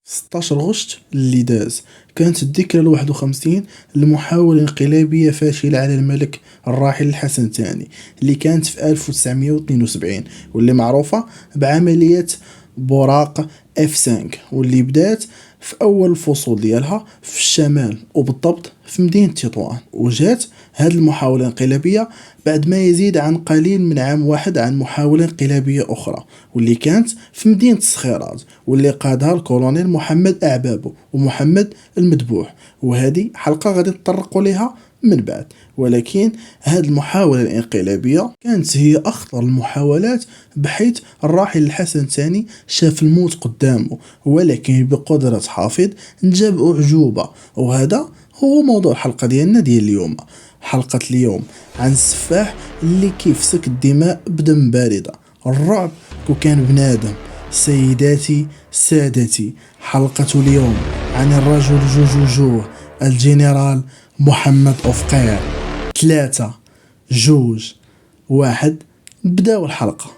16 غشت اللي داز كانت الذكرى ال51 لمحاولة انقلابية فاشلة على الملك الراحل الحسن الثاني اللي كانت في 1972 واللي معروفة بعملية بوراق F5 واللي بدات في أول الفصول ديالها في الشمال وبالضبط في مدينة تطوان. وجات هذه المحاولة الانقلابية بعد ما يزيد عن قليل من عام واحد عن محاولة انقلابية أخرى واللي كانت في مدينة الصخيرات واللي قادها الكولونيل محمد أعبابو ومحمد المذبوح، وهذه حلقة غادي نتطرقوا لها من بعد. ولكن هذه المحاولة الانقلابية كانت هي أخطر المحاولات، بحيث الراحل الحسن الثاني شاف الموت قدامه ولكن بقدرة حافظ نجاب أعجوبة. وهذا هو موضوع الحلقة ديالنا ديال اليوم. حلقة اليوم عن السفاح اللي كيفسك الدماء بدم باردة، الرعب كو كان بنادم. سيداتي سادتي، حلقة اليوم عن الرجل جوجوجوه الجنرال محمد أفقير. 3 2 1 بداو الحلقة.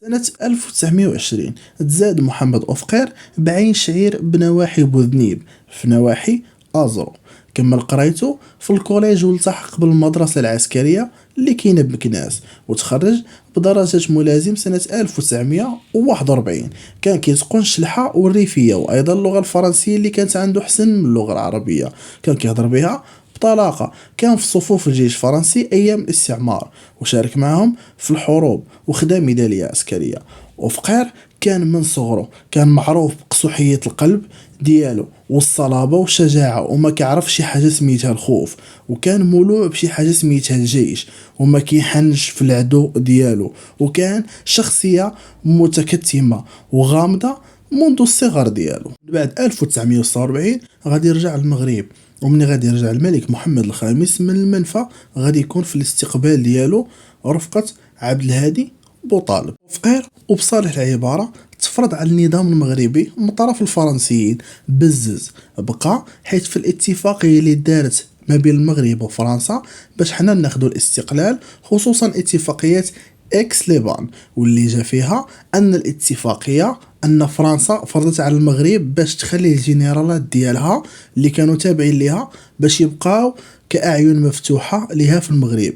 سنة 1920 تزاد محمد أفقير بعين شعير بنواحي بوذنيب في نواحي أزرو. كمل قرايته في الكوليج والتحق بالمدرسة العسكرية اللي كاينه بمكناس، وتخرج بدرجة ملازم سنة 1941. كان كيتقن الشلحة والريفية وأيضا اللغة الفرنسية اللي كانت عنده حسن من اللغة العربية، كان كيهضر بها بطلاقة. كان في صفوف الجيش الفرنسي أيام الاستعمار وشارك معهم في الحروب وخدا ميدالية عسكرية. وفقير كان من صغره كان معروف بقسوحية القلب ديالو والصلابة والشجاعة، وما كيعرف شي حاجة سميتها الخوف، وكان مولوع بشي حاجة سميتها الجيش وما كيحنش في العدو ديالو، وكان شخصية متكتمة وغامضة منذ الصغر ديالو. بعد 1946 غادي يرجع للمغرب، ومن غادي يرجع الملك محمد الخامس من المنفى غادي يكون في الاستقبال ديالو رفقة عبد الهادي بوطالب. فقير وبصالح العبارة تفرض على النظام المغربي من طرف الفرنسيين بزز بقى، حيث في الاتفاقية اللي دارت ما بين المغرب وفرنسا باش حنا ناخدو الاستقلال، خصوصا اتفاقية اكس ليبان، واللي جا فيها ان الاتفاقية ان فرنسا فرضت على المغرب باش تخلي الجنرالات ديالها اللي كانوا تابعين ليها باش يبقاو كأعين مفتوحة لها في المغرب.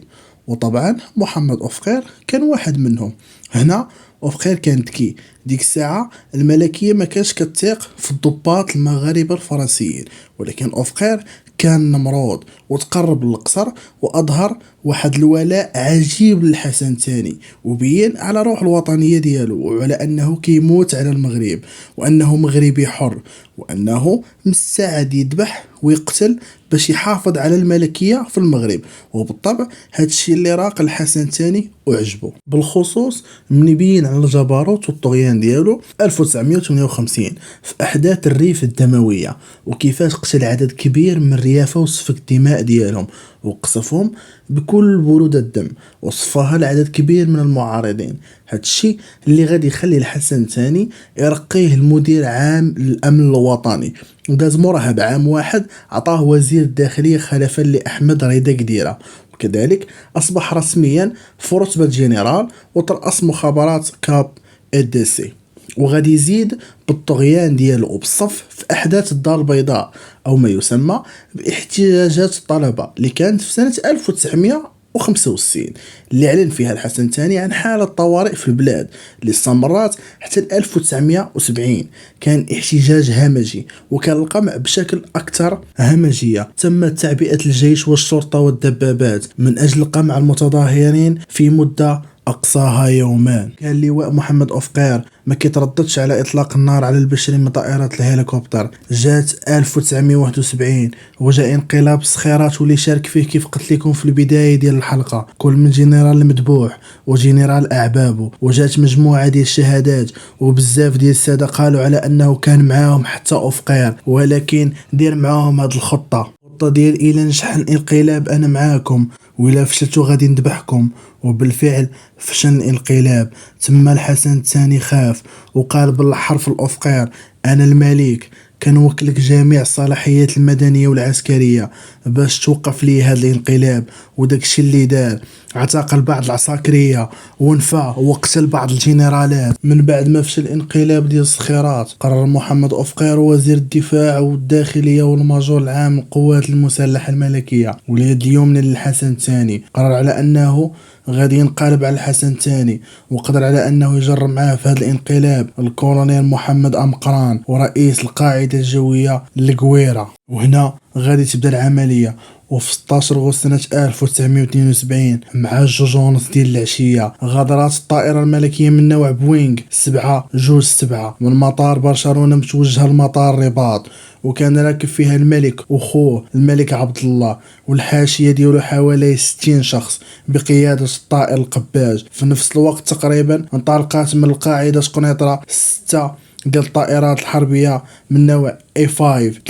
وطبعا محمد أفقير كان واحد منهم. هنا أفقير كان ذكي، ديك الساعة الملكية ما كانش كتثيق في الضباط المغاربة الفرنسيين، ولكن أفقير كان نمرود وتقرب للقصر وأظهر واحد الولاء عجيب للحسن الثاني، وبين على روح الوطنية ديالو وعلى أنه كيموت على المغرب وأنه مغربي حر وأنه مستعد يذبح ويقتل باش يحافظ على الملكية في المغرب. وبالطبع هادشي اللي راق الحسن الثاني وعجبه، بالخصوص من يبين على الجبروت والطغيان ديالو 1958 في أحداث الريف الدموية، وكيفاش قتل عدد كبير من الريافة وسفك الدماء ديالهم وقصفهم بكل برود الدم وصفاها لعدد كبير من المعارضين. هادشي اللي غادي يخلي الحسن الثاني يرقيه المدير عام للأمن الوطني، وداز موراها بعام واحد عطاه وزير الداخلية خلفا لأحمد رضا قديرة، وكذلك أصبح رسميا في رتبة جنرال وترأس مخابرات كاب دي سي. وغادي يزيد بالطغيان ديالو وبالصف في أحداث الدار البيضاء أو ما يسمى باحتجاجات الطلبة اللي كانت في سنة 1965 اللي أعلن فيها الحسن الثاني عن حالة طوارئ في البلاد اللي استمرت حتى 1970. كان احتجاج همجي وكان القمع بشكل أكثر همجية. تمت تعبئة الجيش والشرطة والدبابات من أجل قمع المتظاهرين في مدة أقصاها يومان. كان لواء محمد أفقير ما كيترددش على إطلاق النار على البشري من طائرات الهليكوبتر. جات 1971 وجاء انقلاب الصخيرات واللي شارك فيه كيف قلت لكم في البداية ديال الحلقة كل من جنرال المذبوح وجنرال أعبابو. وجات مجموعة ديال الشهادات وبزاف ديال السادة قالوا على أنه كان معاهم حتى أفقير، ولكن دير معاهم هاد الخطة ديال إلا نجح الانقلاب أنا معاكم وإلا فشلتوا غادي نذبحكم. وبالفعل فشل الانقلاب. تم الحسن الثاني خاف وقال بالحرف الأفقير أنا الملك، كنوكلك جميع الصلاحيات المدنيه والعسكريه باش توقف لي هذا الانقلاب. وداكشي اللي دار، اعتقل بعض العساكريه ونفى وقتل بعض الجنرالات. من بعد ما فشل الانقلاب ديال الصخيرات، قرر محمد أفقير وزير الدفاع والداخليه والماجور العام للقوات المسلحه الملكيه وليد اليمنى للحسن الثاني، قرر على انه غادي ينقلب على الحسن الثاني، وقدر على انه يجر معاه في هذا الانقلاب الكولونيل محمد أمقران ورئيس القاعده الجويه القويره. وهنا غادي تبدا العمليه. وفي 16 أغسطس سنة 1972 مع 2:30 ديال العشية غادرات الطائرة الملكية من نوع بوينغ 727 من مطار برشلونة متوجهة لمطار الرباط، وكان راكب فيها الملك وخوه الملك عبد الله والحاشية ديالو حوالي 60 شخص بقيادة الطائر القباج. في نفس الوقت تقريبا انطلقت من القاعدة قنيطرة 6 ديال الطائرات الحربية من نوع A5،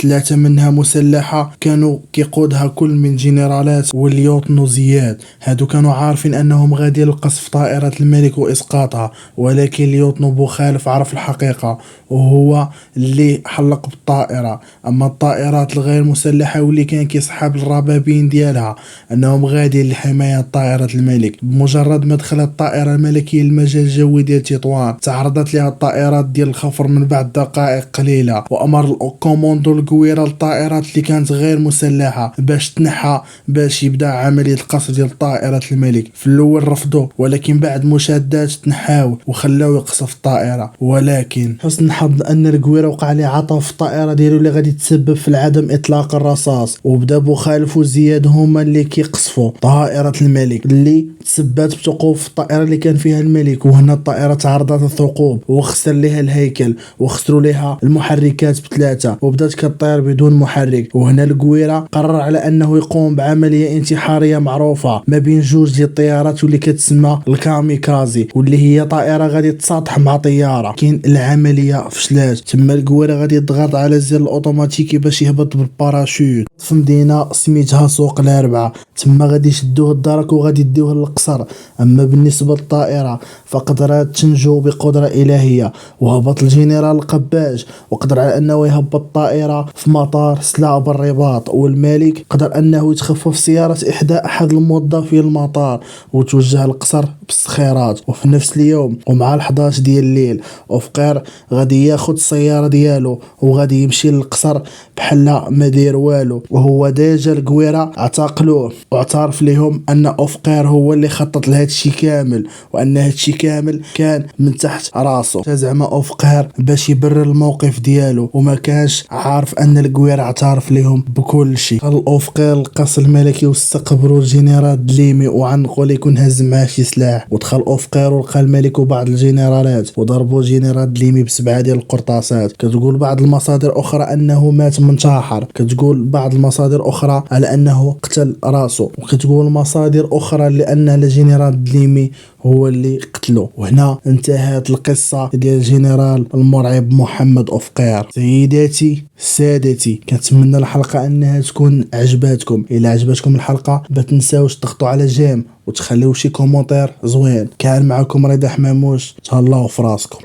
3 منها مسلحة كانوا كيقودها كل من جنرالات والليوتنو زياد. هادو كانوا عارفين انهم غادي لقصف طائرة الملك واسقاطها، ولكن ليوتنو بوخالف عرف الحقيقة وهو اللي حلق بالطائرة. اما الطائرات الغير مسلحة واللي كان كيسحب الربابين ديالها انهم غادي لحماية طائرة الملك. بمجرد ما دخلت الطائرة الملكية المجال الجوي ديال تطوان تعرضت لها الطائرات ديال الخفر من بعد دقائق قليلة، وامر الكوموندو القويرة للطائرات اللي كانت غير مسلحة باش تنحى باش يبدا عملية القصف ديال طائرة الملك. في الاول رفضوا، ولكن بعد مشادات تنحاو وخلاو يقصف الطائرة. ولكن حسن الحظ ان القويرة وقع عليه عطا في الطائرة ديالو اللي غادي تسبب في عدم اطلاق الرصاص، وبدا بوخالف وزياد هما اللي كيقصفوا طائرة الملك اللي تسببت بثقوب في الطائرة اللي كان فيها الملك. وهنا الطائرة تعرضت للثقوب وخسر لها الهيكل وخسروا لها المحركات ب3 وبدات كطير بدون محرك. وهنا القويرة قرر على انه يقوم بعملية انتحارية معروفة ما بين جوج ديال الطيارات واللي كتسمى الكاميكازي، واللي هي طائرة غادي تساطح مع طيارة. كاين العملية فشلات، تما القويرة غادي يضغط على الزر الاوتوماتيكي باش يهبط بالباراشوت في مدينة سميتها سوق الاربعة. تما غادي يشدوه الدرك وغادي يديوه للقصر. اما بالنسبة للطائرة فقدرت تنجو بقدرة الهية، وهبط الجنرال القباج وقدر على انه يهبط الطائرة في مطار سلا بالرباط. والملك قدر انه يتخفف سيارة احد الموظفين المطار وتوجه القصر بالسخيرات. وفي نفس اليوم ومع 11 ديال الليل أفقير غادي ياخد السيارة ديالو وغادي يمشي للقصر بحال ما داير والو. وهو ديجا القويرة اعتقلوه واعترف لهم ان أفقير هو اللي خطط لهذا الشيء كامل، وان هذا الشيء كامل كان من تحت راسه. زعما أفقير باش يبرر الموقف ديالو وما كانش عارف ان القويرة اعترف لهم بكل شيء. دخل أفقير القصر الملكي واستقبلوا الجنرال دليمي وعنقوا يكون هز معاه شي سلاح. ودخل أفقير ولقى الملك وبعض الجنرالات وضربوا جنرال دليمي ب7 ديال القرطاسات. كتقول بعض المصادر اخرى انه مات منتحر، كتقول بعض المصادر اخرى على انه قتل راسه، وكتقول مصادر اخرى لان الجنرال دليمي هو اللي قتله. وهنا انتهت القصة ديال الجنرال المرعب محمد أفقير. سيداتي سادتي، كنتمنى الحلقة انها تكون عجباتكم. الى عجبتكم الحلقة ما تنساوش تضغطوا على جيم وتخليو شي كومنتير زوين. كان معكم رضا حماموش، تهلاو في راسكم.